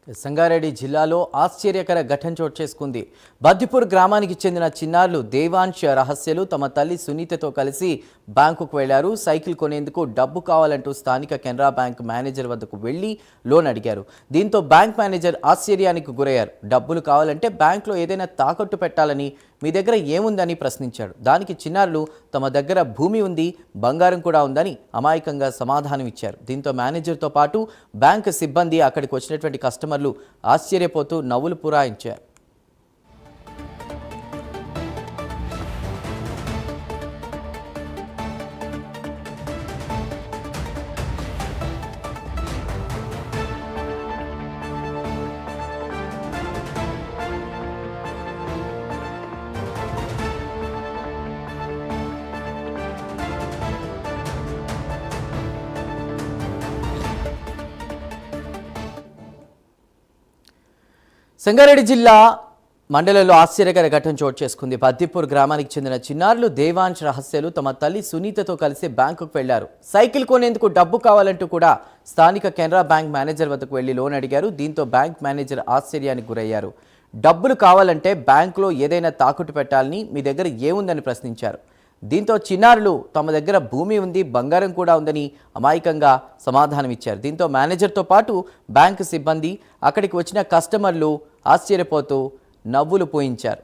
సంగారెడ్డి జిల్లాలో ఆశ్చర్యకర ఘటన చోటు చేసుకుంది. బద్దిపూర్ గ్రామానికి చెందిన చిన్నారులు దేవాంశ్ రహస్యలు తమ తల్లి సునీతతో కలిసి బ్యాంకుకు వెళ్లారు. సైకిల్ కొనేందుకు డబ్బు కావాలంటూ స్థానిక కెనరా బ్యాంక్ మేనేజర్ వద్దకు వెళ్లి లోన్ అడిగారు. దీంతో బ్యాంక్ మేనేజర్ ఆశ్చర్యానికి గురయ్యారు. డబ్బులు కావాలంటే బ్యాంకులో ఏదైనా తాకట్టు పెట్టాలని, మీ దగ్గర ఏముందని ప్రశ్నించాడు. దానికి చిన్నారులు తమ దగ్గర భూమి ఉంది, బంగారం కూడా ఉందని అమాయకంగా సమాధానం ఇచ్చారు. దీంతో మేనేజర్తో పాటు బ్యాంక్ సిబ్బంది అక్కడికి వచ్చినటువంటి కస్టమర్లు ఆశ్చర్యపోతూ నవ్వులు పురాయించారు. సంగారెడ్డి జిల్లా మండలంలో ఆశ్చర్యకర ఘటన చోటు చేసుకుంది. బద్దిపూర్ గ్రామానికి చెందిన చిన్నారులు దేవాంశ్ రహస్యలు తమ తల్లి సునీతతో కలిసి బ్యాంకుకు వెళ్లారు. సైకిల్ కొనేందుకు డబ్బు కావాలంటూ కూడా స్థానిక కెనరా బ్యాంక్ మేనేజర్ వద్దకు వెళ్లి లోన్ అడిగారు. దీంతో బ్యాంక్ మేనేజర్ ఆశ్చర్యానికి గురయ్యారు. డబ్బులు కావాలంటే బ్యాంకులో ఏదైనా తాకట్టు పెట్టాలని, మీ దగ్గర ఏముందని ప్రశ్నించారు. దీంతో చిన్నారులు తమ దగ్గర భూమి ఉంది, బంగారం కూడా ఉందని అమాయకంగా సమాధానం ఇచ్చారు. దీంతో మేనేజర్తో పాటు బ్యాంకు సిబ్బంది అక్కడికి వచ్చిన కస్టమర్లు ఆశ్చర్యపోతూ నవ్వులు పోయించారు.